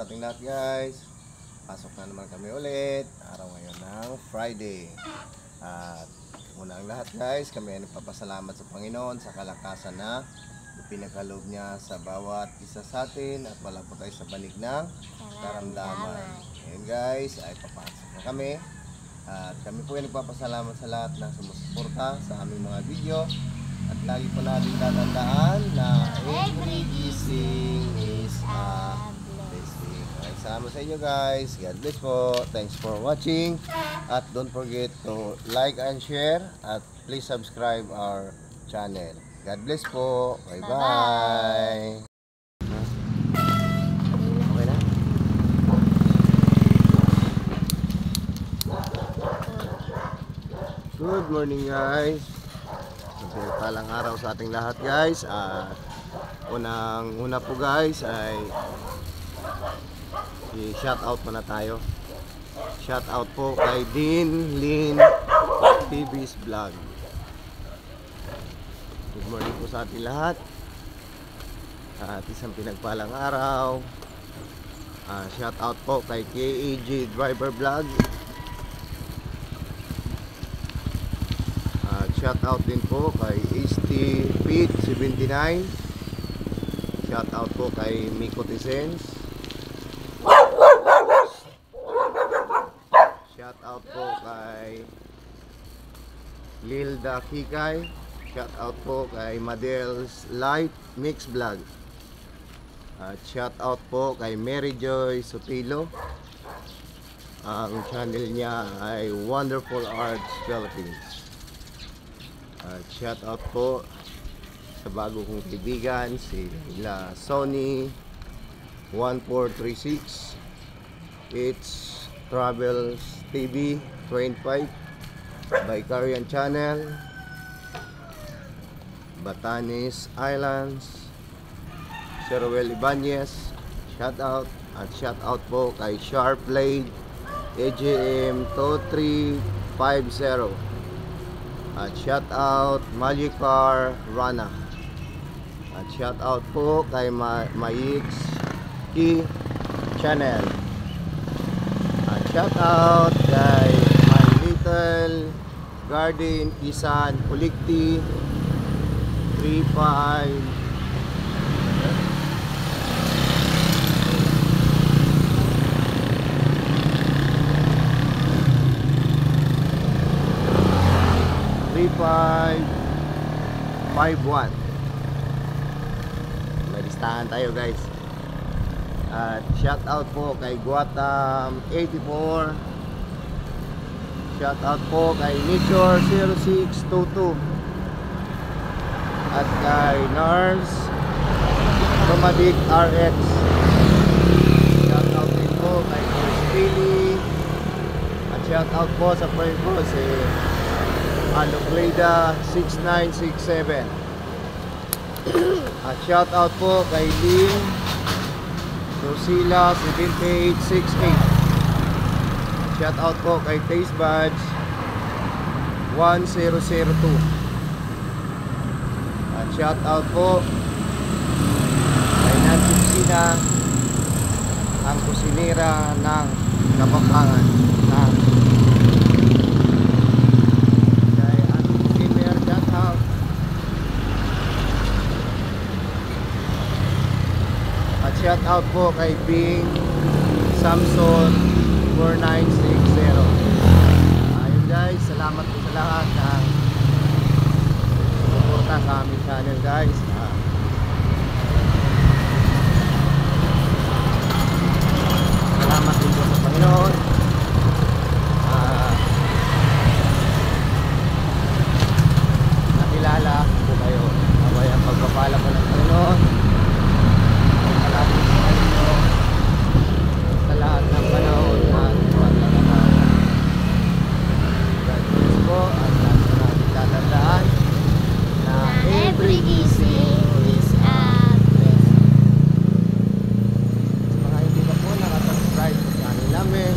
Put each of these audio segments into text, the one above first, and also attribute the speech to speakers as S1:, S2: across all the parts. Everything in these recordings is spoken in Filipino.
S1: ating lahat guys. Pasok na naman kami ulit. Araw ngayon ng Friday. At unang lahat guys, kami ay nagpapasalamat sa Panginoon sa kalakasan na pinagkaloob niya sa bawat isa sa atin at wala po tayo sa banig ng karamdaman. Ngayon guys, ay papasok na kami. At kami po ay nagpapasalamat sa lahat na sumusuporta sa aming mga video. At lagi po natin tatandaan na every gising is a blessing. Salamat sa inyo guys. God bless po. Thanks for watching. At don't forget to like and share. At please subscribe our channel. God bless po. Bye-bye. Okay na? Good morning guys. Palang araw sa ating lahat guys. At unang-una po guys ay i-shout out muna tayo. Shout out po kay Dean Lynn TV's Vlog. Good morning po sa ating lahat. At isang pinagpalang araw. Shout out po kay KAG Driver Vlog. Shout out din po kay ST Pete 79. Shout out po kay Miko Tisens. Shout out po kay Lilda Kikay. Shout out po kay Madel's Light Mix Vlog. Shout out po kay Mary Joy Sotilo. Ang channel niya ay Wonderful Arts Philippines. Shout out po sa bago kong kaibigan si La Sony 1436. It's Travels TV 25 by Korean Channel, Batanes Islands, Cheruel Ibanez. Shout out. At shout out po kay Sharp Blade AGM 2350. At shout out Malikar Rana. At shout out po kay Mayix Key Channel. At shout out kay My Little Garden Isan Pulikti 35 3551. May listahan tayo guys. At shout out po kay Guatam 84. Shout out po kay Nature 0622. At kay Nars Nomadic RX. Shout out din po kay Chris Billy. At shout out po sa friend ko si Alucleda 6967. At shout out po kay Lynn Rosila 7868. Shout out po kay Taste Buds 1002. At shout out po kay Nancy Kusina, ang kusinera ng Kapampangan ng shout out po kay Bing Samson 4960. Ayun guys, salamat po sa lahat ng suporta sa aming channel guys. Salamat din po sa Panginoon. Nakilala po kayo. Naway ang pagpapala po ng Panginoon sa lahat ng panahon at paglalakad. God bless po. At lahat na natin tatandaan na every gising is a blessing. Sa mga hindi pa po nakasubscribe sa channel namin,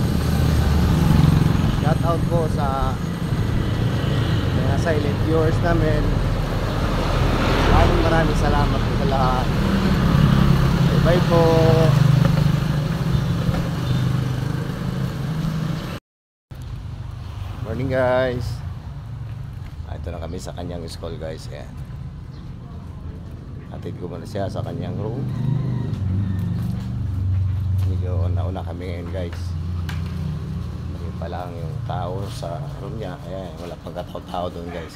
S1: shout out po sa mga silent viewers namin. Maraming salamat po sa lahat. Bye po. guys. Ito na kami sa kanyang school guys. Ayan. Hatid ko muna siya sa kanyang room. Medyo nauna kami ngayon guys. Hindi pa lang yung tao sa room niya. Ayan, wala pang katao-tao doon guys.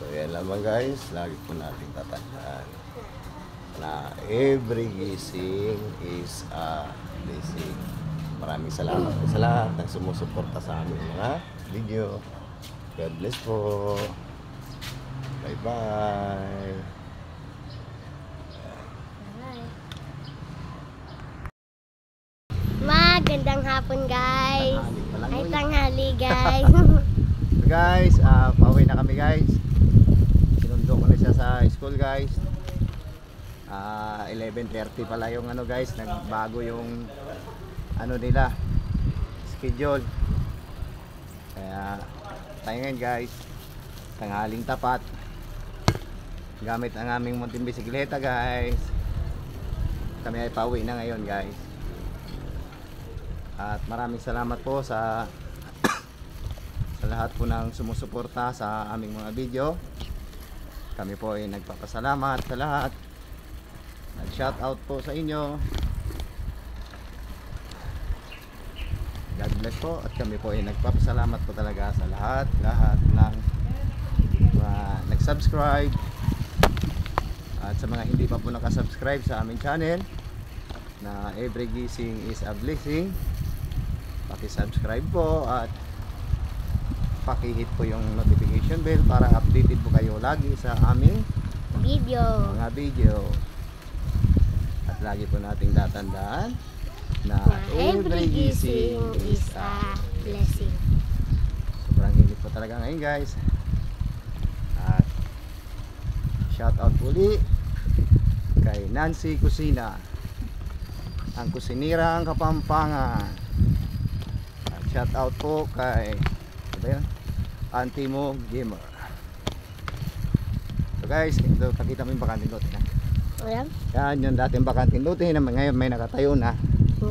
S1: So yan lamang guys. Lagi po natin tatandaan na every gising is a blessing. Maraming salamat po sa lahat ng sumusuporta sa aming mga video. God bless po. Bye bye.
S2: Magandang hapon guys. Ay tanghali guys.
S1: So guys, pauwi na kami guys. Sinundo ko na siya sa school guys. 11:30 pala yung ano guys, nagbago yung ano nila schedule. Kaya tayo ngayon guys, tanghaling tapat. Gamit ang aming munting bisikleta guys. Kami ay pauwi na ngayon guys. At maraming salamat po sa sa lahat po ng sumusuporta sa aming mga video. Kami po ay nagpapasalamat sa lahat. Nag-shout out po sa inyo. God bless po. At kami po ay nagpapasalamat po talaga sa lahat ng nag-subscribe. At sa mga hindi pa po nakasubscribe sa aming channel na Every Gising is a Blessing, paki-subscribe po at paki-hit po yung notification bell para updated po kayo lagi sa aming mga video. At lagi po nating tatandaan na every gising is a
S2: blessing.
S1: Sobrang init po talaga ngayon guys. At shout out uli kay Nancy Kusina, ang kusinirang Kapampangan. At shout out po kay Auntie Mo Gamer. So guys, ito pakita mo yung bakanting lote na.
S2: Ayan
S1: Yan yung dating bakanting lote na ngayon may nakatayo na.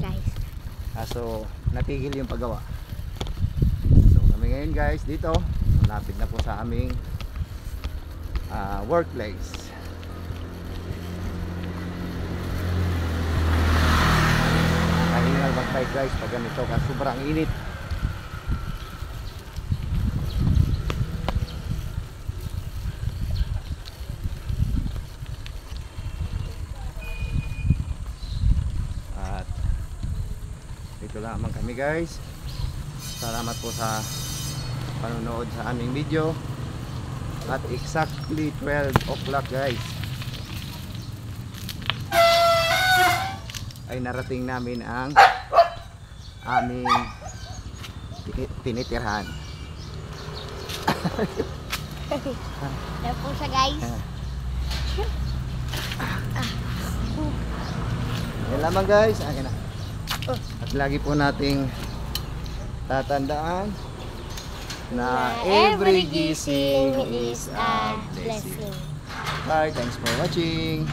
S2: guys.
S1: So natigil yung paggawa. So kami ngayon guys dito, malapit na po sa aming workplace. Nakahingal mag-bike guys pag ganito kasi sobrang init. At dito lamang kami guys. Salamat po sa panonood sa aming video. At exactly 12 o'clock guys ay narating namin ang aming tinitirhan.
S2: Ayan po siya guys.
S1: Yan lamang guys. Akin na. At lagi po nating tatandaan na every gising is a blessing. Bye. Thanks for watching.